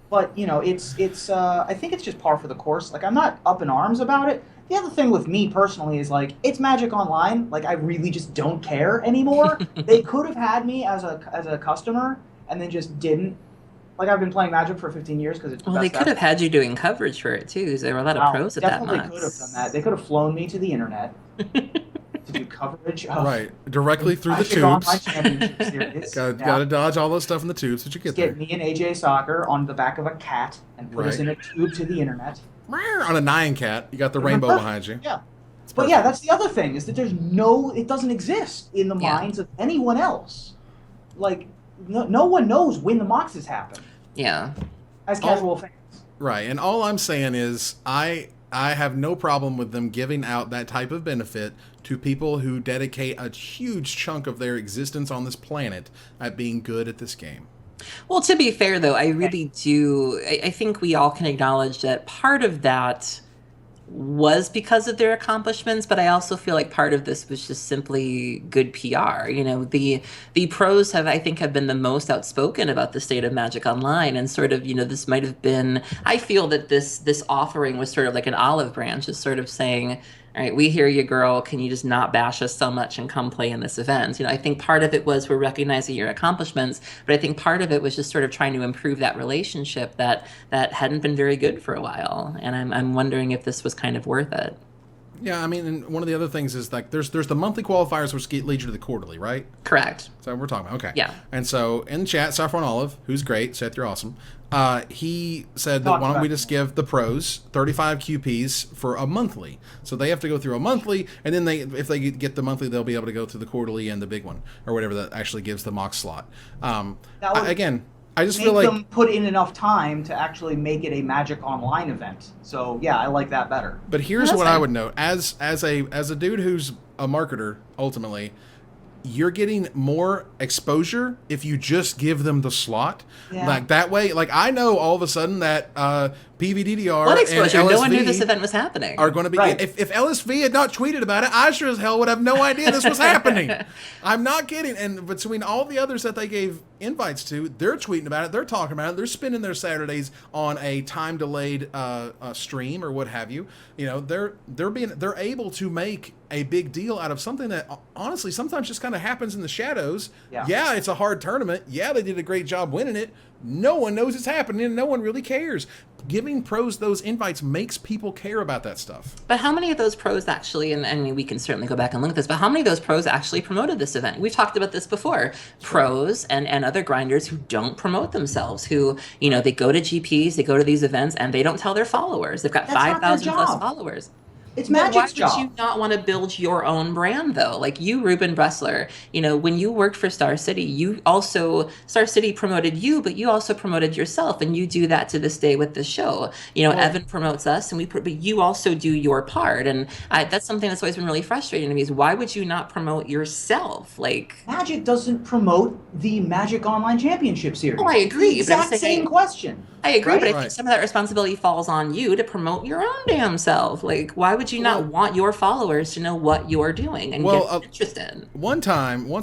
but it's I think it's just par for the course. Like I'm not up in arms about it. The other thing with me personally is like it's Magic Online. Like I really just don't care anymore. They could have had me as a customer and then just didn't. Like I've been playing Magic for 15 years because it's the best they could have had you doing coverage for it too. Because there were a lot of pros at that definitely MOX. could have done that. They could have flown me to the internet to do coverage of directly through the Magic Online tubes. Championship Series. Got to dodge all that stuff in the tubes that you get there. Get me and AJ Soccer on the back of a cat and put us in a tube to the internet. On a 9 cat, you got the rainbow behind you. Yeah. But yeah, that's the other thing, is that it doesn't exist in the minds of anyone else. Like, no one knows when the MOXes happen. Yeah. As casual fans. Right, and all I'm saying is I have no problem with them giving out that type of benefit to people who dedicate a huge chunk of their existence on this planet at being good at this game. Well, to be fair, though, I really do. I think we all can acknowledge that part of that was because of their accomplishments, but I also feel like part of this was just simply good PR. You know, the pros have been the most outspoken about the state of Magic Online, and sort of, this might have been. I feel that this offering was sort of like an olive branch, just sort of saying, all right, we hear you, girl. Can you just not bash us so much and come play in this event? I think part of it was we're recognizing your accomplishments, but I think part of it was just sort of trying to improve that relationship that hadn't been very good for a while. And I'm wondering if this was kind of worth it. Yeah, I mean, and one of the other things is like there's the monthly qualifiers which lead you to the quarterly, right? Correct. So we're talking about, okay. Yeah. And so in the chat, Saffron Olive, who's great, Seth, you're awesome. He said that why don't we just give the pros 35 QPs for a monthly? So they have to go through a monthly, and then if they get the monthly, they'll be able to go through the quarterly and the big one, or whatever that actually gives the MOX slot. I just feel like them put in enough time to actually make it a Magic Online event. So yeah, I like that better. But here's what I would note: as a dude who's a marketer, ultimately, you're getting more exposure if you just give them the slot. Yeah. Like that way, like I know all of a sudden that PVDDR what exposure? and LSV no one knew this event was happening. Are going to be if LSV had not tweeted about it, I sure as hell would have no idea this was happening. I'm not kidding. And between all the others that they gave invites to, they're tweeting about it, they're talking about it, they're spending their Saturdays on a time delayed stream or what have you. They're able to make a big deal out of something that honestly sometimes just kind of happens in the shadows. Yeah, it's a hard tournament. Yeah, they did a great job winning it. No one knows it's happening, and no one really cares. Giving pros those invites makes people care about that stuff. But how many of those pros actually, and we can certainly go back and look at this, but how many of those pros actually promoted this event? We've talked about this before. Pros and other grinders who don't promote themselves, who, they go to GPs, they go to these events, and they don't tell their followers. They've got 5,000 plus followers. It's Magic's job. Why would you not want to build your own brand, though? Like you, Ruben Bressler, when you worked for Star City, Star City promoted you, but you also promoted yourself, and you do that to this day with the show. Evan promotes us, but you also do your part, and that's something that's always been really frustrating to me. Is why would you not promote yourself? Like Magic doesn't promote the Magic Online Championship Series. Oh, I agree. The exact same question. I agree, but I think some of that responsibility falls on you to promote your own damn self. Like, why would you not want your followers to know what you're doing and get interested? Once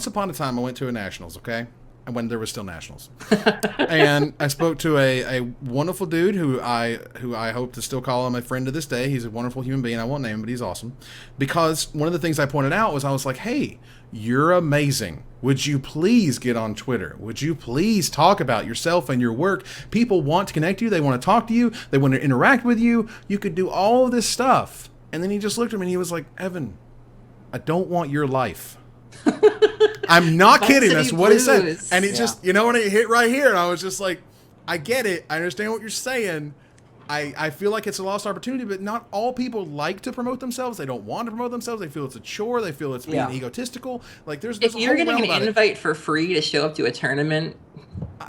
upon a time, I went to a Nationals, okay? when there was still nationals. And I spoke to a wonderful dude who I hope to still call him a friend to this day. He's a wonderful human being. I won't name him, but he's awesome. Because one of the things I pointed out was I was like, hey, you're amazing. Would you please get on Twitter? Would you please talk about yourself and your work? People want to connect to you. They want to talk to you. They want to interact with you. You could do all of this stuff. And then he just looked at me and he was like, Evan, I don't want your life. I'm not kidding. That's what he said. And he just, when it hit right here, and I was just like, I get it. I understand what you're saying. I feel like it's a lost opportunity, but not all people like to promote themselves. They don't want to promote themselves. They feel it's a chore. They feel it's being egotistical. Like there's if you're getting an invite for free to show up to a tournament.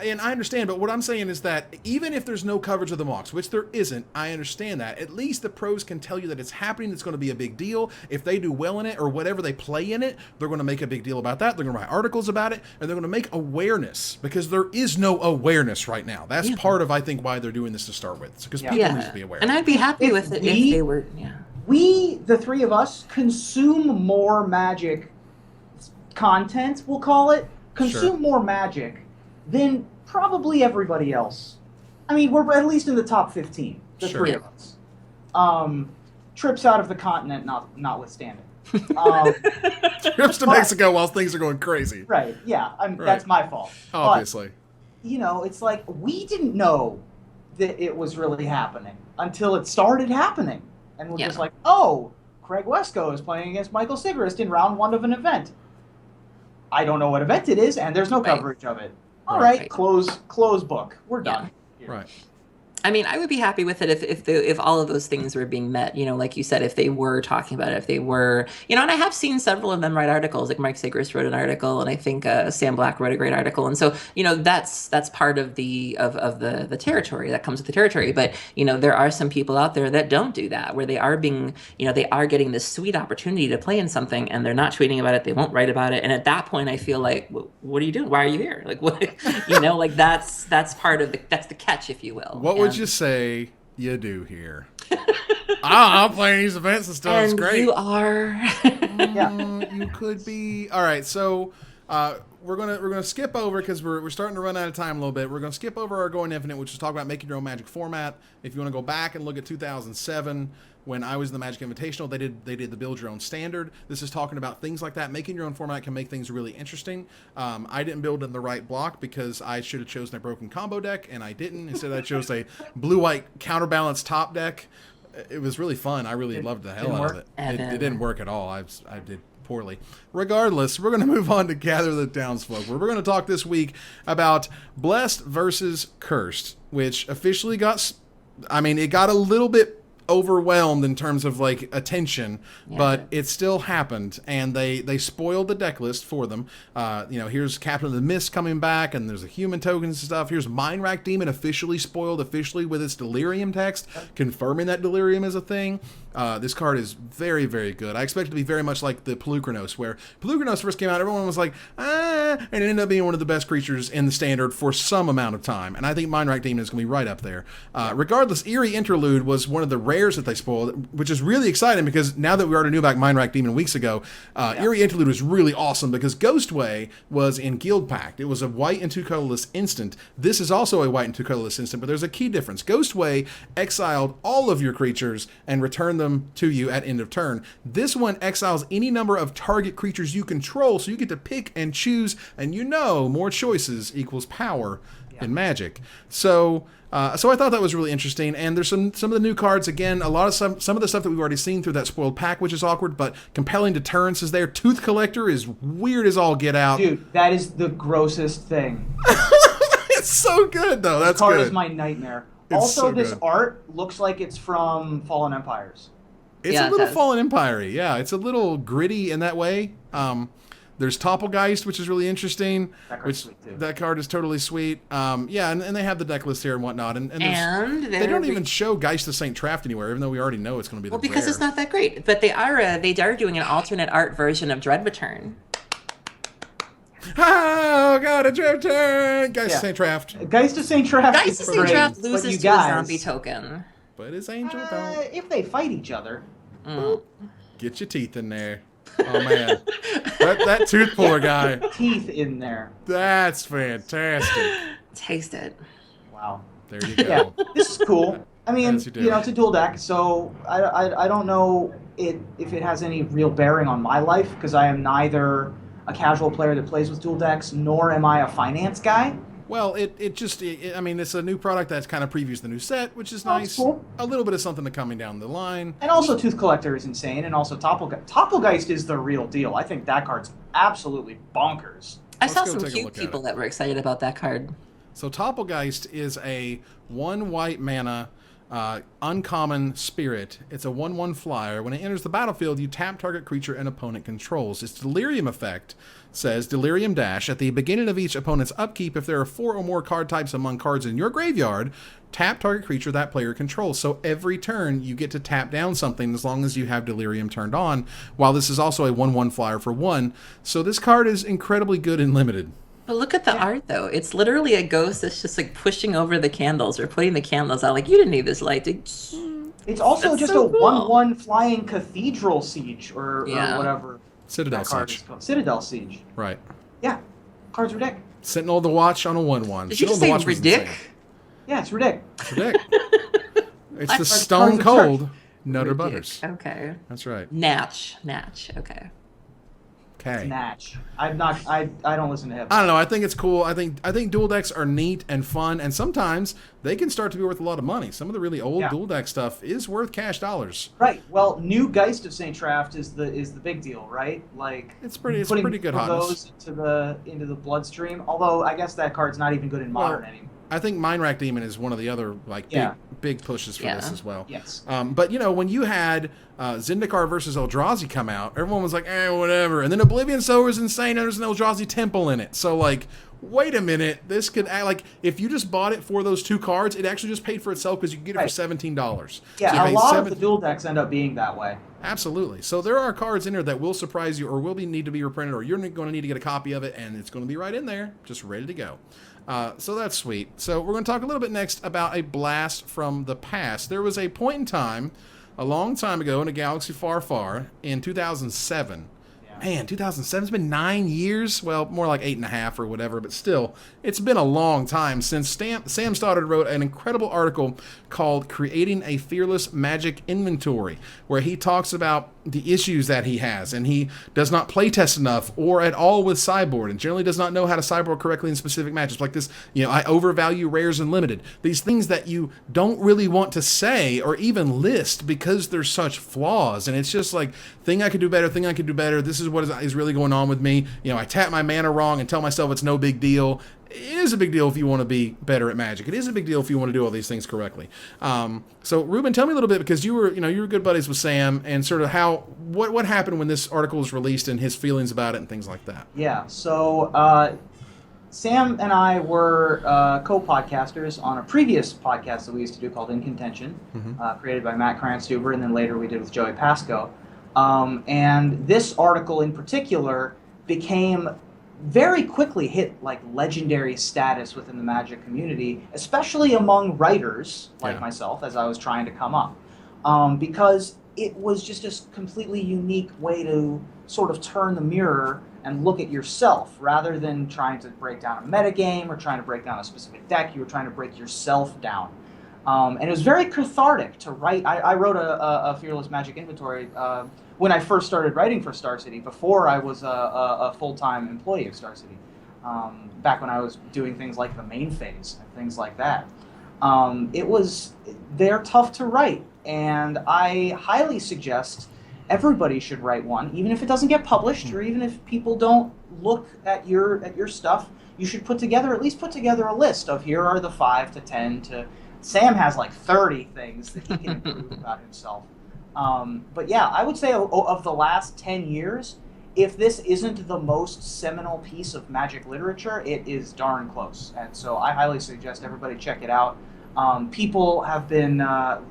And I understand, but what I'm saying is that even if there's no coverage of the mocks, which there isn't, I understand that. At least the pros can tell you that it's happening. It's going to be a big deal. If they do well in it or whatever they play in it, they're going to make a big deal about that. They're going to write articles about it, and they're going to make awareness because there is no awareness right now. That's part of, I think, why they're doing this to start with. Because people need to be aware. And I'd be happy with it if they were, We, the three of us, consume more Magic content, we'll call it. Consume more Magic than probably everybody else. I mean, we're at least in the top 15, the three of us. Trips out of the continent notwithstanding. Trips to Mexico while things are going crazy. Right, yeah. That's my fault. Obviously. But, it's like we didn't know that it was really happening until it started happening. And we're just like, oh, Craig Wesco is playing against Michael Sigrist in round 1 of an event. I don't know what event it is, and there's no coverage of it. All right, close book. We're done. Yeah. Right. I mean, I would be happy with it if all of those things were being met. Like you said, if they were talking about it, if they were, and I have seen several of them write articles. Like Mike Sigrist wrote an article, and I think Sam Black wrote a great article. And so, that's part of the territory that comes with the territory. But there are some people out there that don't do that, where they are being, they are getting this sweet opportunity to play in something, and they're not tweeting about it. They won't write about it. And at that point, I feel like, what are you doing? Why are you here? Like what? Like that's part of that's the catch, if you will. What would you say you do here? I'm playing these events and stuff. And it's great. You are. You could be. All right, so we're gonna skip over because we're starting to run out of time a little bit. We're gonna skip over our Going Infinite, which is talk about making your own Magic format. If you want to go back and look at 2007. When I was in the Magic Invitational, they did the build your own standard. This is talking about things like that. Making your own format can make things really interesting. I didn't build in the right block because I should have chosen a broken combo deck, and I didn't. Instead, I chose a blue-white counterbalance top deck. It was really fun. I really loved the hell out of it. It didn't work at all. I did poorly. Regardless, we're going to move on to Gather the Townsfolk, where we're going to talk this week about Blessed versus Cursed, which officially got a little bit overwhelmed in terms of attention, but it still happened, and they spoiled the deck list for them. Here's Captain of the Mist coming back, and there's a human tokens and stuff. Here's Mind Rack Demon officially spoiled with its Delirium text, confirming that Delirium is a thing. This card is very, very good. I expect it to be very much like the Pelucranos, where Pelucranos first came out, everyone was like, and it ended up being one of the best creatures in the standard for some amount of time. And I think Mind Rack Demon is going to be right up there. Regardless, Eerie Interlude was one of the rares that they spoiled, which is really exciting because now that we already knew about Mind Rack Demon weeks ago, Eerie Interlude was really awesome because Ghostway was in Guild Pact. It was a white and 2 colorless instant. This is also a white and 2 colorless instant, but there's a key difference. Ghostway exiled all of your creatures and returned them to you at end of turn. This one exiles any number of target creatures you control, so you get to pick and choose, and more choices equals power in Magic. So I thought that was really interesting, and there's some of the new cards. Again, a lot of some of the stuff that we've already seen through that spoiled pack, which is awkward, but Compelling Deterrence is there. Tooth Collector is weird as all get out. Dude, that is the grossest thing. It's so good, though. That's card good. Is my nightmare. It's also, so this good. art looks like it's from Fallen Empires. It's a little Fallen Empire-y. Yeah, it's a little gritty in that way. There's Toppelgeist, which is really interesting. That card is totally sweet. And they have the deck list here and whatnot. And they don't even show Geist of St. Traft anywhere, even though we already know it's going to be the because rare. It's not that great. But they are doing an alternate art version of Dread Return. Oh, God, a Dread Return! Geist of St. Traft. Geist of St. Traft Geist of St. Traft loses to a zombie token. But it's Angel, though. If they fight each other. Get your teeth in there. Oh man, that tooth puller guy. Teeth in there. That's fantastic. Taste it. Wow. There you go. Yeah, this is cool. I mean, Yes, you do. it's a dual deck, so I don't know if it has any real bearing on my life, because I am neither a casual player that plays with dual decks, nor am I a finance guy. Well, I mean, it's a new product that's kind of previews the new set, which is Oh, nice. it's cool. A little bit of something coming down the line. And also Tooth Collector is insane, and also Toppelgeist is the real deal. I think that card's absolutely bonkers. I Let's saw go some take a cute look at people it. that were excited about that card. So Toppelgeist is a 1 white mana uncommon spirit. It's a 1/1 flyer. When it enters the battlefield, you tap target creature an opponent controls. Its delirium effect says delirium dash. At the beginning of each opponent's upkeep, if there are 4 or more card types among cards in your graveyard, tap target creature that player controls. So every turn you get to tap down something as long as you have delirium turned on, while this is also a 1/1 flyer for 1. So this card is incredibly good and limited. But look at the art, though. It's literally a ghost that's just like pushing over the candles or putting the candles out. Like, you didn't need this light. It's also That's just so a cool. 1/1 flying cathedral siege or Yeah. whatever Citadel that card Siege. is called. Citadel siege. Right. Yeah, card's ridiculous. Sentinel the Watch on a 1/1. Did you just say Sentinel the Watch was ridic? insane. Yeah, it's ridiculous. It's ridic. It's the Cards Stone of Cold Nutter Ridic. Butters. Okay. That's right. Natch. Okay. Okay. Natch. I don't listen to hip I hop. don't know. I think it's cool. I think dual decks are neat and fun, and sometimes they can start to be worth a lot of money. Some of the really old Yeah. dual deck stuff is worth cash dollars. Right. Well, new Geist of St. Traft is the big deal, right? Like It's pretty putting good one of hotness. those into the bloodstream. Although I guess that card's not even good in modern Well, anymore. I think Mind Rack Demon is one of the other Yeah. big pushes for Yeah. this as well. Yes. But when you had Zendikar versus Eldrazi come out, everyone was like, whatever. And then Oblivion Sower is insane, and there's an Eldrazi temple in it. So like, wait a minute, this could act like if you just bought it for those 2 cards, it actually just paid for itself because you can get it Right. for $17. Yeah, So you a pay lot of the dual decks end up being that way. Absolutely. So there are cards in there that will surprise you, or need to be reprinted, or you're going to need to get a copy of it, and it's going to be right in there, just ready to go. So that's sweet. So we're going to talk a little bit next about a blast from the past. There was a point in time, a long time ago, in a galaxy far, far, in 2007. Man, 2007, it's been 9 years. Well, more like 8.5 or whatever, but still, it's been a long time since Sam Stoddard wrote an incredible article called Creating a Fearless Magic Inventory, where he talks about the issues that he has, and he does not playtest enough or at all with sideboard, and generally does not know how to sideboard correctly in specific matches. Like this, I overvalue rares and limited. These things that you don't really want to say or even list because there's such flaws, and it's just like, thing I could do better, this is what is really going on with me. I tap my mana wrong and tell myself it's no big deal. It is a big deal if you want to be better at Magic. It is a big deal if you want to do all these things correctly. So Ruben, tell me a little bit, because you were good buddies with Sam, and sort of what happened when this article was released and his feelings about it and things like that. Yeah, so Sam and I were co-podcasters on a previous podcast that we used to do called In Contention, created by Matt Kranstuber, and then later we did with Joey Pasco. And this article in particular became very quickly hit like legendary status within the Magic community, especially among writers like myself, as I was trying to come up, because it was just a completely unique way to sort of turn the mirror and look at yourself, rather than trying to break down a metagame or trying to break down a specific deck. You were trying to break yourself down. And it was very cathartic to write. I wrote a Fearless Magic Inventory when I first started writing for Star City, before I was a full-time employee of Star City, back when I was doing things like the main phase and things like that. They're tough to write, and I highly suggest everybody should write one, even if it doesn't get published, or even if people don't look at your stuff. You should at least put together a list of, here are the 5 to 10 to... Sam has like 30 things that he can improve about himself. But yeah, I would say of the last 10 years, if this isn't the most seminal piece of Magic literature, it is darn close. And so I highly suggest everybody check it out. People have been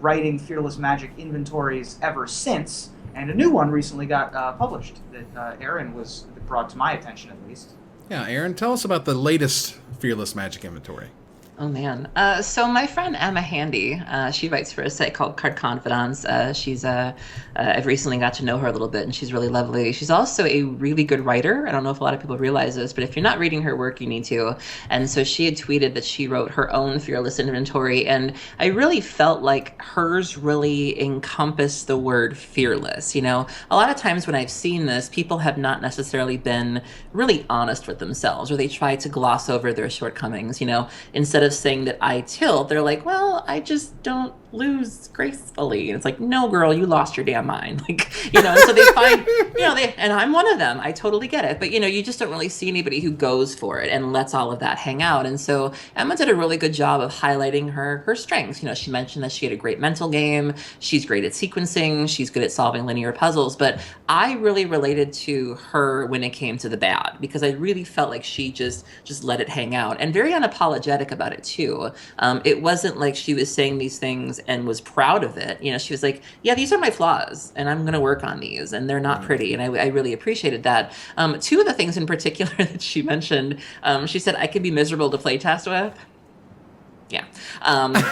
writing Fearless Magic inventories ever since, and a new one recently got published that Aaron was brought to my attention, at least. Yeah, Aaron, tell us about the latest Fearless Magic inventory. Oh man. So my friend Emma Handy, she writes for a site called Card Confidants. I've recently got to know her a little bit, and she's really lovely. She's also a really good writer. I don't know if a lot of people realize this, but if you're not reading her work, you need to. And so she had tweeted that she wrote her own Fearless inventory, and I really felt like hers really encompassed the word fearless. You know, a lot of times when I've seen this, people have not necessarily been really honest with themselves, or they try to gloss over their shortcomings. You know, instead of saying that I tilt, they're like, well, I just don't lose gracefully. And it's like, no, girl, you lost your damn mind. Like, you know, and so they find, you know, and I'm one of them. I totally get it. But, you know, you just don't really see anybody who goes for it and lets all of that hang out. And so Emma did a really good job of highlighting her strengths. You know, she mentioned that she had a great mental game. She's great at sequencing. She's good at solving linear puzzles. But I really related to her when it came to the bad, because I really felt like she just let it hang out, and very unapologetic about it too. It wasn't like she was saying these things and was proud of it. You know, she was like, yeah, these are my flaws and I'm going to work on these, and they're not pretty. And I really appreciated that. Two of the things in particular that she mentioned, she said, I could be miserable to play test with. Yeah. And then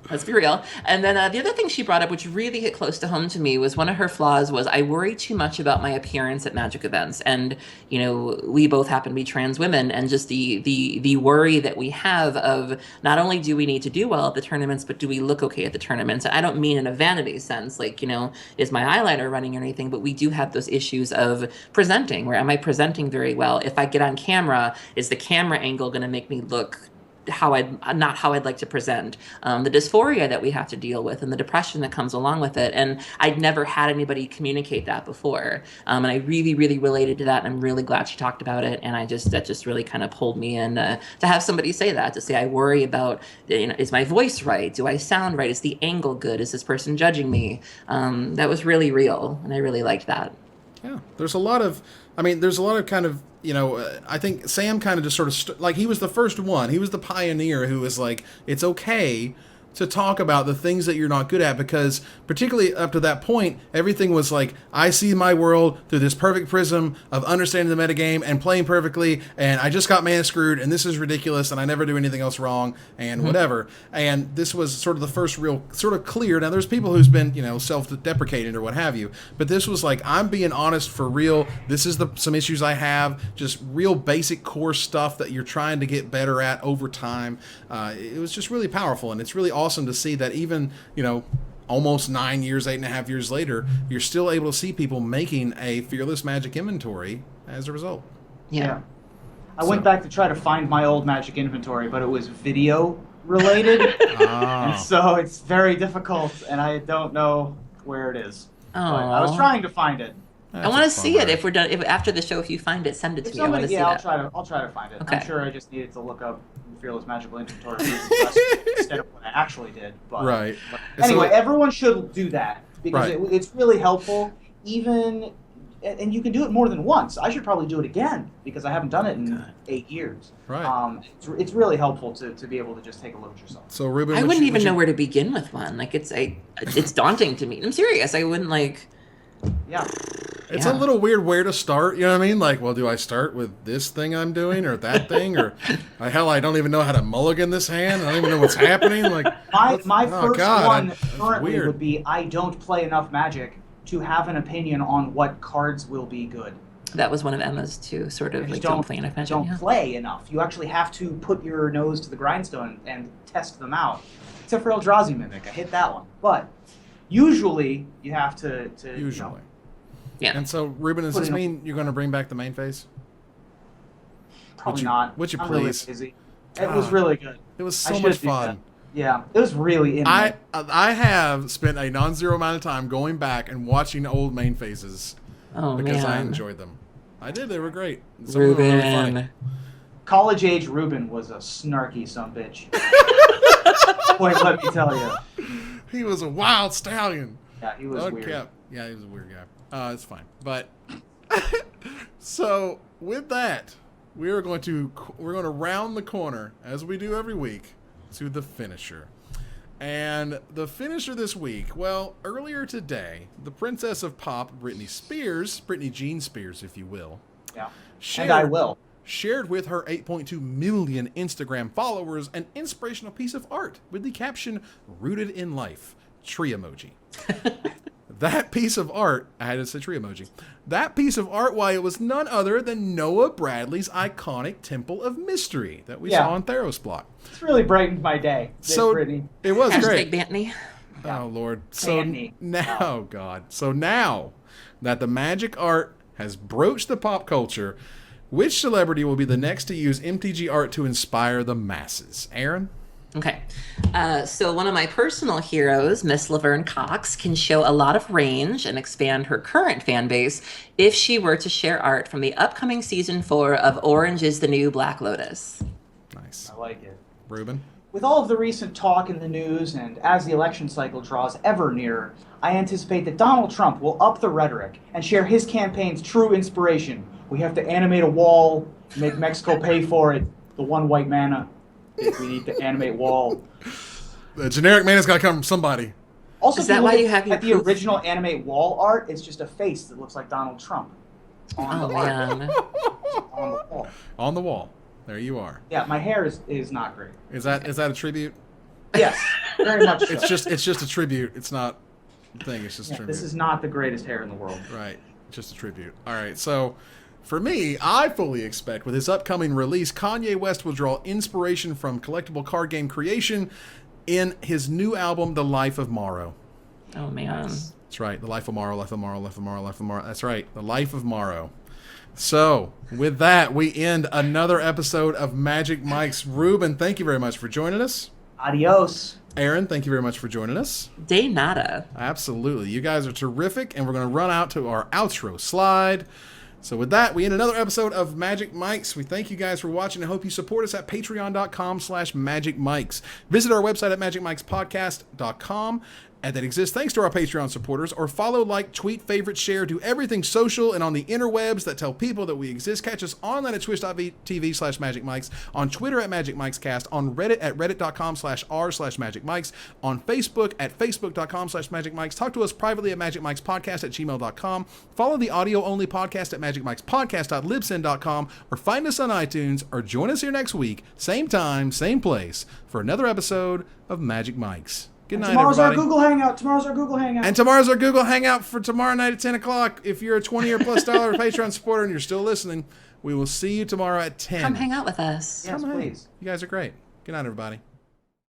let's be real. And then the other thing she brought up, which really hit close to home to me, was one of her flaws was I worry too much about my appearance at magic events. And, you know, we both happen to be trans women, and just the worry that we have of not only do we need to do well at the tournaments, but do we look okay at the tournaments? And I don't mean in a vanity sense, like, you know, is my eyeliner running or anything, but we do have those issues of presenting, where am I presenting very well? If I get on camera, is the camera angle going to make me look not how I'd like to present, the dysphoria that we have to deal with, and the depression that comes along with it. And I'd never had anybody communicate that before. And I really, really related to that. And I'm really glad she talked about it. And that just really kind of pulled me in to have somebody say that, to say, I worry about, you know, is my voice right? Do I sound right? Is the angle good? Is this person judging me? That was really real. And I really liked that. Yeah, there's a lot of kind of, you know, I think Sam kind of just sort of, like, he was the first one. He was the pioneer who was like, it's okay to talk about the things that you're not good at, because particularly up to that point, everything was like, I see my world through this perfect prism of understanding the metagame and playing perfectly, and I just got mana screwed, and this is ridiculous, and I never do anything else wrong, and whatever. And this was sort of the first real sort of clear. Now, there's people who's been, you know, self-deprecating or what have you, but this was like, I'm being honest for real. This is some issues I have, just real basic core stuff that you're trying to get better at over time. It was just really powerful, and it's really awesome to see that even, you know, almost 9 years, 8.5 years later, you're still able to see people making a Fearless Magic inventory as a result. Yeah. I went back to try to find my old Magic inventory, but it was video related. And so it's very difficult, and I don't know where it is. But I was trying to find it. I want to see it if we're done. If after the show, if you find it, send it to me. I want to see that. I'll try to find it. Okay. I'm sure I just needed to look up Fearless Magical Inventory instead of what I actually did. But, right. But anyway, everyone should do that, because it's really helpful. Even, and you can do it more than once. I should probably do it again, because I haven't done it in 8 years. Right. It's really helpful to be able to just take a look at yourself. So Ruben, I wouldn't even know where to begin with one. Like it's daunting to me. I'm serious. I wouldn't like. Yeah. It's a little weird where to start, you know what I mean? Like, well, do I start with this thing I'm doing or that thing? Or, hell, I don't even know how to mulligan this hand. I don't even know what's happening. Like, my first one currently would be, I don't play enough Magic to have an opinion on what cards will be good. That was one of Emma's too, sort of like don't play enough Magic. Don't play enough. You actually have to put your nose to the grindstone and test them out. Except for Eldrazi Mimic. I hit that one. But usually, you have to usually. You know, yeah. And so, Ruben, does this mean you're going to bring back the main phase? Probably not. Would you I'm please? Really busy. It was really good. It was so much fun. Yeah, it was really I have spent a non-zero amount of time going back and watching old main phases because I enjoyed them. I did. They were great. Some of them were really funny. College age Ruben was a snarky sumbitch. Boy, let me tell you. He was a wild stallion. Yeah, he was weird. Yeah, he was a weird guy. It's fine. But so with that, we're going to round the corner, as we do every week, to the finisher. And the finisher this week, well, earlier today, the Princess of Pop, Britney Jean Spears, if you will. Yeah. And I will. shared with her 8.2 million Instagram followers an inspirational piece of art with the caption, "Rooted in Life, tree emoji." That piece of art, I had to say tree emoji. That piece of art, why, it was none other than Noah Bradley's iconic Temple of Mystery that we saw on Theros Block. It's really brightened my day. So Brittany. it was Hashtag great. Bantney. Oh Lord! So Bantney. now, oh God! So now that the magic art has broached the pop culture, which celebrity will be the next to use MTG art to inspire the masses? Aaron? Okay. So one of my personal heroes, Miss Laverne Cox, can show a lot of range and expand her current fan base if she were to share art from the upcoming season 4 of Orange is the New Black Lotus. Nice. I like it. Ruben? With all of the recent talk in the news and as the election cycle draws ever nearer, I anticipate that Donald Trump will up the rhetoric and share his campaign's true inspiration. We have to animate a wall, make Mexico pay for it, the one white mana. We need to animate wall. The generic mana's got to come from somebody. Also, Is that why you have your at the proof? original animate wall art? It's just a face that looks like Donald Trump on Oh, the art, man. on the wall. On the wall. There you are. Yeah, my hair is not great. Is that a tribute? Yes, very much so. It's just a tribute. It's not a thing. It's just a tribute. This is not the greatest hair in the world. Right. Just a tribute. All right. So for me, I fully expect with his upcoming release, Kanye West will draw inspiration from collectible card game creation in his new album, The Life of Morrow. Oh, man. That's right. The Life of Morrow, Life of Morrow, Life of Morrow, Life of Morrow. That's right. The Life of Morrow. So with that, we end another episode of Magic Mike's. Ruben, thank you very much for joining us. Adios. Aaron, thank you very much for joining us. De nada. Absolutely. You guys are terrific, and we're going to run out to our outro slide. So with that, we end another episode of Magic Mikes. We thank you guys for watching and hope you support us at patreon.com/magicmikes. Visit our website at magicmikespodcast.com. And that exists thanks to our Patreon supporters, or follow, like, tweet, favorite, share, do everything social and on the interwebs that tell people that we exist. Catch us online at twitch.tv/magicmikes, on Twitter at magicmikescast, on Reddit at reddit.com/r/magicmikes, on Facebook at facebook.com/magicmikes. Talk to us privately at magicmikespodcast@gmail.com. Follow the audio-only podcast at magicmikespodcast.libsyn.com, or find us on iTunes, or join us here next week, same time, same place, for another episode of Magic Mikes. Good night, Tomorrow's everybody. our Google Hangout. Tomorrow's our Google Hangout. And tomorrow's our Google Hangout for tomorrow night at 10 o'clock. If you're a $20 or plus Patreon supporter and you're still listening, we will see you tomorrow at 10. Come hang out with us. Yes, Come hang. please. You guys are great. Good night, everybody.